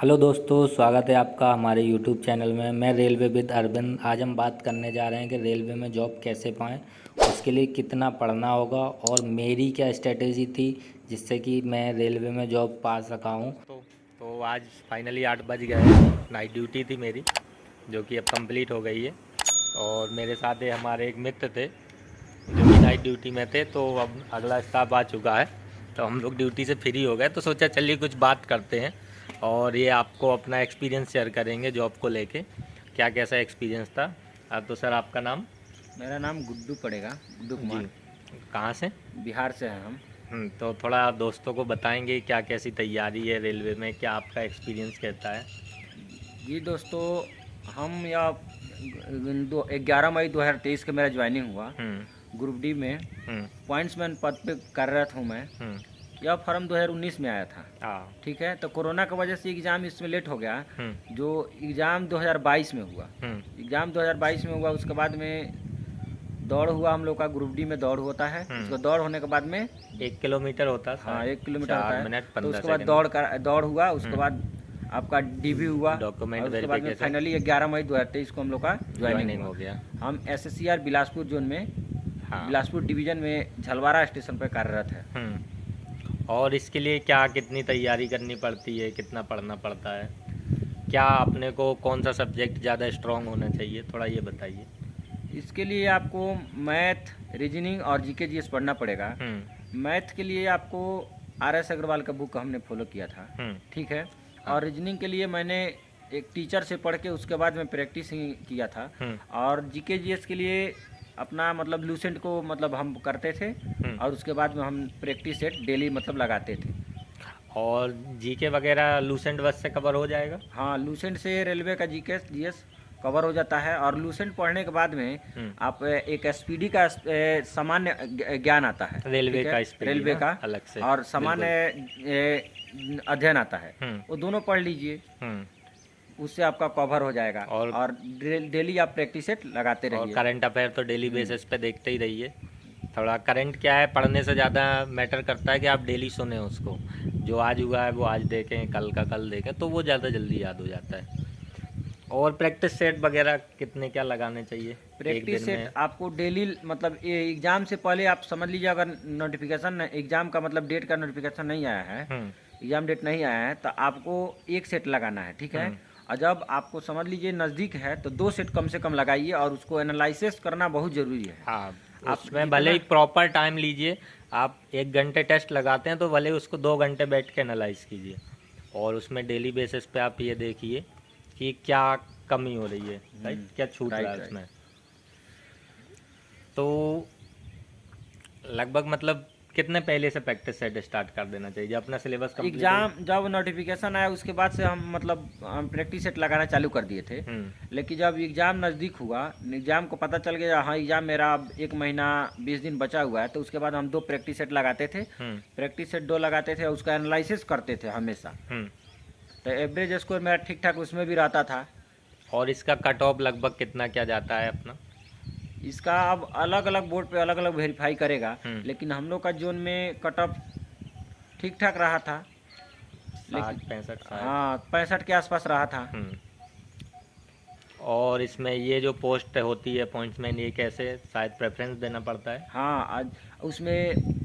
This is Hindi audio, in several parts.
हेलो दोस्तों, स्वागत है आपका हमारे यूट्यूब चैनल में। मैं रेलवे विद अरविंद। आज हम बात करने जा रहे हैं कि रेलवे में जॉब कैसे पाएँ, उसके लिए कितना पढ़ना होगा और मेरी क्या स्ट्रेटेजी थी जिससे कि मैं रेलवे में जॉब पा सका हूँ। तो आज फाइनली 8 बज गए। नाइट ड्यूटी थी मेरी, जो कि अब कंप्लीट हो गई है। और मेरे साथ ये हमारे एक मित्र थे जो कि नाइट ड्यूटी में थे, तो अब अगला स्टाफ आ चुका है, तो हम लोग ड्यूटी से फ्री हो गए। तो सोचा चलिए कुछ बात करते हैं और ये आपको अपना एक्सपीरियंस शेयर करेंगे जॉब को लेके, क्या कैसा एक्सपीरियंस था। तो सर आपका नाम? मेरा नाम गुड्डू पड़ेगा, गुड्डू जी, कुमार। कहाँ से? बिहार से हैं हम। तो थोड़ा दोस्तों को बताएंगे क्या कैसी तैयारी है रेलवे में, क्या आपका एक्सपीरियंस कहता है। जी दोस्तों, हम या 11 मई 2023 को मेरा ज्वाइनिंग हुआ हम्म। ग्रुप डी में। हम्म। पॉइंट्समैन पद पे कार्यरत हूँ मैं। हम्म। यह फॉर्म 2019 में आया था। हाँ। ठीक है, तो कोरोना की वजह से एग्ज़ाम इसमें लेट हो गया। हम्म। जो एग्ज़ाम 2022 में हुआ, हम्म। एग्ज़ाम 2022 में हुआ। उसके बाद में दौड़ हुआ, हम लोग का ग्रुप डी में दौड़ होता है। उसका दौड़ होने के बाद में 1 किलोमीटर होता है हाँ, शायद। 1 किलोमीटर होता 4 है। मिनट तो 15 उसके बाद सेकंड में। दौड़ हुआ। उसके बाद आपका डीवी हुआ। डॉक्यूमेंट और उसके बाद में वेरिफिकेशन। फाइनली 11 मई 2023 को हम लोग का ज्वाइनिंग ज्वाइनिंग हुआ। हो गया। हम SSCR बिलासपुर जोन में, हाँ। बिलासपुर डिवीज़न में झलवारा स्टेशन पर कार्यरत है। और इसके लिए क्या कितनी तैयारी करनी पड़ती है, कितना पढ़ना पड़ता है, क्या अपने को कौन सा सब्जेक्ट ज़्यादा स्ट्रांग होना चाहिए, थोड़ा ये बताइए। इसके लिए आपको मैथ, रीजनिंग और जीके जीएस पढ़ना पड़ेगा। मैथ के लिए आपको RS अग्रवाल का बुक हमने फॉलो किया था। ठीक है। हाँ। और रीजनिंग के लिए मैंने एक टीचर से पढ़ के उसके बाद में प्रैक्टिस ही किया था। और जीके जीएस के लिए अपना मतलब लूसेंट को मतलब हम करते थे। और उसके बाद में हम प्रैक्टिस सेट डेली मतलब लगाते थे। और जीके वगैरह लूसेंट बस से कवर हो जाएगा? हाँ, लूसेंट से रेलवे का जीके जीएस कवर हो जाता है। और लूसेंट पढ़ने के बाद में आप एक एसपीडी का सामान्य ज्ञान आता है। रेलवे ठीक है, का SPD रेलवे ना का अलग से। और सामान्य अध्ययन आता है। वो दोनों पढ़ लीजिए, उससे आपका कवर हो जाएगा। और डेली आप प्रैक्टिस सेट लगाते और रहिए। करंट अफेयर तो डेली बेसिस पे देखते ही रहिए। थोड़ा करंट क्या है, पढ़ने से ज़्यादा मैटर करता है कि आप डेली सुने उसको। जो आज हुआ है वो आज देखें, कल का कल देखें, तो वो ज़्यादा जल्दी याद हो जाता है। और प्रैक्टिस सेट वगैरह कितने क्या लगाने चाहिए एक प्रैक्टिस दिन सेट में? आपको डेली मतलब एग्ज़ाम से पहले आप समझ लीजिए, अगर नोटिफिकेशन एग्ज़ाम का मतलब डेट का नोटिफिकेशन नहीं आया है, एग्ज़ाम डेट नहीं आया है, तो आपको एक सेट लगाना है। ठीक है। और जब आपको समझ लीजिए नज़दीक है तो 2 सेट कम से कम लगाइए। और उसको एनालिसिस करना बहुत ज़रूरी है। हाँ, आप उसमें भले ही प्रॉपर टाइम लीजिए। आप 1 घंटे टेस्ट लगाते हैं तो भले ही उसको 2 घंटे बैठ के एनालाइज कीजिए। और उसमें डेली बेसिस पे आप ये देखिए कि क्या कमी हो रही है, राइट, क्या छूट रहा है राइट। उसमें। तो लगभग मतलब कितने पहले से प्रैक्टिस सेट स्टार्ट कर देना चाहिए जब अपना सिलेबस कंप्लीट हो? एग्ज़ाम जब नोटिफिकेशन आया उसके बाद से हम मतलब हम प्रैक्टिस सेट लगाना चालू कर दिए थे। लेकिन जब एग्ज़ाम नज़दीक हुआ, एग्ज़ाम को पता चल गया हाँ एग्ज़ाम मेरा अब 1 महीना 20 दिन बचा हुआ है, तो उसके बाद हम 2 प्रैक्टिस सेट लगाते थे। प्रैक्टिस सेट 2 लगाते थे, उसका एनालिसिस करते थे हमेशा। तो एवरेज स्कोर मेरा ठीक ठाक उसमें भी रहता था। और इसका कट ऑफ लगभग कितना क्या जाता है अपना? इसका अब अलग अलग बोर्ड पे अलग अलग वेरीफाई करेगा। लेकिन हम लोग का जोन में कट ऑफ ठीक ठाक रहा था। 60-65 शायद। हाँ, 65 के आसपास रहा था। और इसमें ये जो पोस्ट होती है पॉइंट्समैन, ये कैसे, शायद प्रेफरेंस देना पड़ता है? हाँ, आज उसमें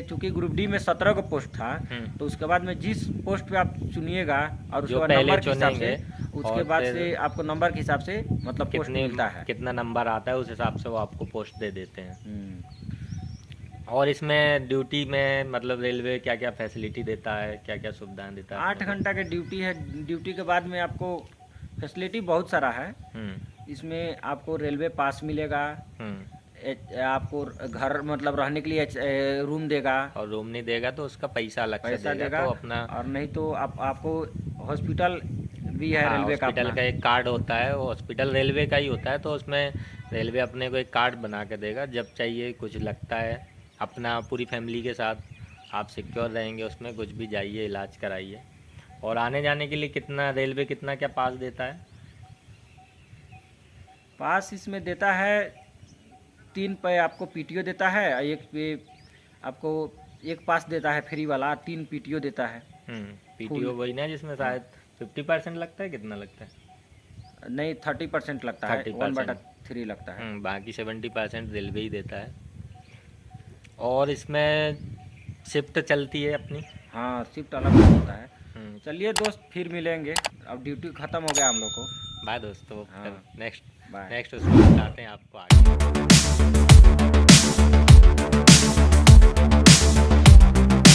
चूँकि ग्रुप डी में 17 का पोस्ट था, तो उसके बाद में जिस पोस्ट पे आप चुनिएगा और उसके जो बाद पहले नंबर के हिसाब से, चुनेंगे उसके और बाद फिर से आपको नंबर के हिसाब से मतलब पोस्ट मिलता है। कितना नंबर आता है उस हिसाब से वो आपको पोस्ट दे देते हैं। और इसमें ड्यूटी में मतलब रेलवे क्या क्या फैसिलिटी देता है, क्या क्या सुविधाएं देता है 8 अपने को? घंटा की ड्यूटी है। ड्यूटी के बाद में आपको फैसिलिटी बहुत सारा है। इसमें आपको रेलवे पास मिलेगा। आपको घर मतलब रहने के लिए रूम देगा। और रूम नहीं देगा तो उसका पैसा अलग से देगा देगा। तो अपना। और नहीं तो आपको हॉस्पिटल भी है हाँ, रेलवे का हॉस्पिटल अपना। का एक कार्ड होता है, वो हॉस्पिटल रेलवे का ही होता है, तो उसमें रेलवे अपने को एक कार्ड बना के देगा। जब चाहिए कुछ लगता है अपना पूरी फैमिली के साथ आप सिक्योर रहेंगे उसमें, कुछ भी जाइए इलाज कराइए। और आने जाने के लिए कितना रेलवे कितना क्या पास देता है? पास इसमें देता है 3 पे आपको पीटीओ देता है। एक पे आपको एक पास देता है फ्री वाला, 3 पीटीओ देता है। पीटीओ वही ना जिसमें शायद 50% लगता है, कितना लगता है? नहीं 30% लगता है, 30%। 1/3 लगता है। बाकी 70% रेलवे ही देता है। और इसमें शिफ्ट चलती है अपनी? हाँ शिफ्ट अलग अलग होता है। हम्म, चलिए दोस्त फिर मिलेंगे, अब ड्यूटी ख़त्म हो गया हम लोग को। बाय दोस्तों। हाँ, नेक्स्ट बाय। नेक्स्ट उसमें बताते हैं आपको आगे।